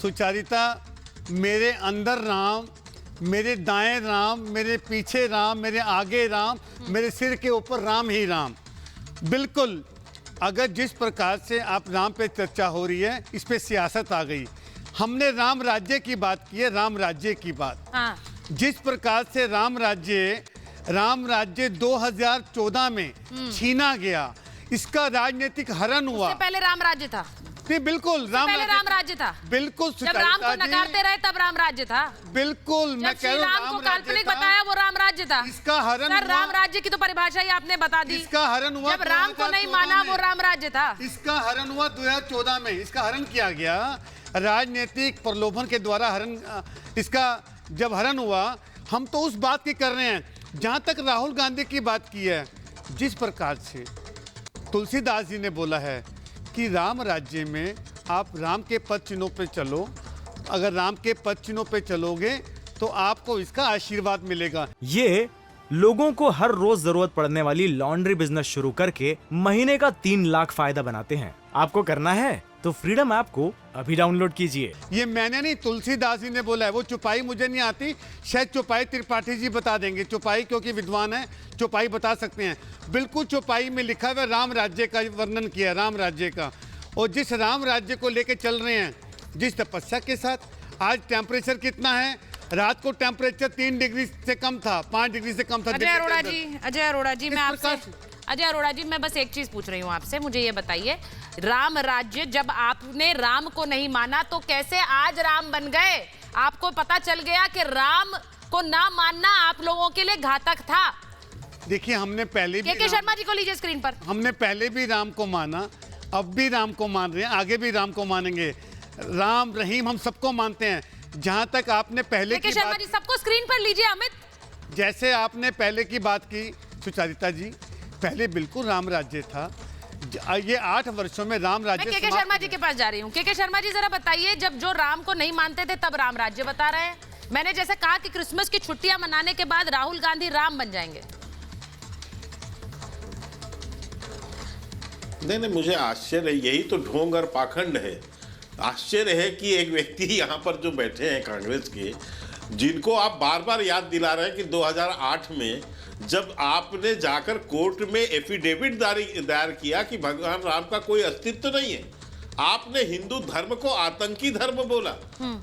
सुचारिता, मेरे अंदर राम, मेरे दाएं राम, मेरे पीछे राम, मेरे आगे राम, मेरे सिर के ऊपर राम ही राम। बिल्कुल, अगर जिस प्रकार से आप राम पे चर्चा हो रही है, इस पे सियासत आ गई। हमने राम राज्य की बात की है, राम राज्य की बात। हाँ। जिस प्रकार से राम राज्य 2014 में छीना गया, इसका राजनीतिक हरण हुआ। उससे पहले राम राज्य था। जी बिल्कुल, राम राज्य था। बिल्कुल, जब राम को नकारते रहे तब राम राज्य था। बिल्कुल, मैं कह रहा हूं राम को काल्पनिक बताया वो राम राज्य था। इसका हरण सर, राम राज्य की तो परिभाषा ही आपने बता दी। इसका हरण हुआ जब राम को नहीं माना वो राम राज्य था। इसका हरण हुआ 2014 में। इसका हरण किया गया राजनीतिक प्रलोभन के द्वारा। इसका जब हरण हुआ, हम तो उस बात की कर रहे हैं। जहां तक राहुल गांधी की बात की है, जिस प्रकार से तुलसीदास जी ने बोला है कि राम राज्य में आप राम के पद चिन्हों पे चलो, अगर राम के पद चिन्हों पे चलोगे तो आपको इसका आशीर्वाद मिलेगा। ये लोगों को हर रोज जरूरत पड़ने वाली लॉन्ड्री बिजनेस शुरू करके महीने का 3 लाख फायदा बनाते हैं। आपको करना है तो फ्रीडम ऐप को अभी डाउनलोड कीजिए। ये मैंने नहीं, तुलसीदास जी ने बोला है। वो चौपाई मुझे नहीं आती, शायद चौपाई त्रिपाठी जी बता देंगे। चौपाई क्योंकि विद्वान है, चौपाई बता सकते हैं। बिल्कुल, चौपाई में लिखा हुआ राम राज्य का वर्णन किया, राम राज्य का। और जिस राम राज्य को लेके चल रहे हैं, जिस तपस्या के साथ, आज टेम्परेचर कितना है? रात को टेम्परेचर 3 डिग्री से कम था, 5 डिग्री से कम था। अजय अरोड़ा जी, मैं आपसे अजय अरोड़ा जी, मैं बस एक चीज पूछ रही हूँ आपसे। मुझे ये बताइए, राम राज्य जब आपने राम को नहीं माना तो कैसे आज राम बन गए? आपको पता चल गया कि राम को ना मानना आप लोगों के लिए घातक था। देखिए, हमने पहले भी के शर्मा जी को लीजिए स्क्रीन पर। हमने पहले भी राम को माना, अब भी राम को मान रहे हैं, आगे भी राम को मानेंगे। राम रहीम हम सबको मानते हैं। जहां तक आपने पहले की शर्मा जी, सबको स्क्रीन पर लीजिए। अमित, जैसे आपने पहले की बात की सुचारिता जी, पहले बिल्कुल राम राज्य था। ये 8 वर्षों में राम राज्य। मैं के शर्मा जी के पास जा रही हूँ। के शर्मा जी, जरा बताइए, जब जो राम को नहीं मानते थे तब राम राज्य बता रहे हैं। मैंने जैसे कहा कि क्रिसमस की छुट्टियां मनाने के बाद राहुल गांधी राम बन जाएंगे। नहीं, मुझे आश्चर्य है। यही तो ढोंग और पाखंड है। आश्चर्य है कि एक व्यक्ति यहाँ पर जो बैठे हैं कांग्रेस के, जिनको आप बार बार याद दिला रहे हैं कि 2008 में जब आपने जाकर कोर्ट में एफिडेविट दायर किया कि भगवान राम का कोई अस्तित्व नहीं है, आपने हिंदू धर्म को आतंकी धर्म बोला,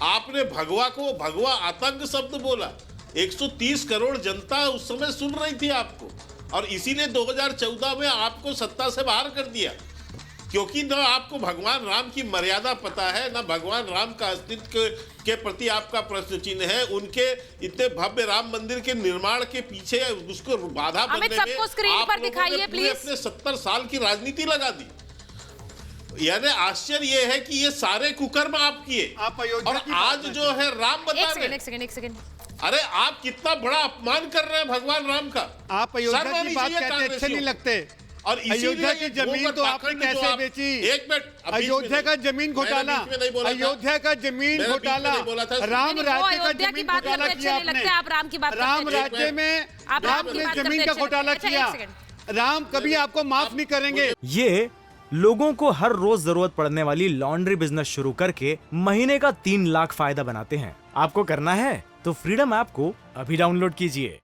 आपने भगवा को भगवा आतंक शब्द बोला। 130 करोड़ जनता उस समय सुन रही थी आपको, और इसीलिए 2014 में आपको सत्ता से बाहर कर दिया, क्योंकि न आपको भगवान राम की मर्यादा पता है, न भगवान राम का अस्तित्व के प्रति आपका प्रश्न चिन्ह है। उनके इतने भव्य राम मंदिर के निर्माण के पीछे उसको बाधा बनने में आप लोगों ने पूरे अपने 70 साल की राजनीति लगा दी। यानी आश्चर्य ये है कि ये सारे कुकर्म आप किए, और आज जो है राम बता रहे हैं। एक सेकंड। अरे, आप कितना बड़ा अपमान कर रहे हैं भगवान राम का। आप अयोध्या की बात कहते अच्छे नहीं लगते। और अयोध्या की जमीन तो आपने कैसे बेची? एक मिनट, अयोध्या का जमीन घोटाला, अयोध्या का जमीन घोटाला, राम राज्य का जमीन घोटाला किया आपने। आप राम की बात, राम राज्य में आपने जमीन का घोटाला किया। राम कभी आपको माफ नहीं करेंगे। ये लोगों को हर रोज जरूरत पड़ने वाली लॉन्ड्री बिजनेस शुरू करके महीने का 3 लाख फायदा बनाते हैं। आपको करना है तो फ्रीडम ऐप को अभी डाउनलोड कीजिए।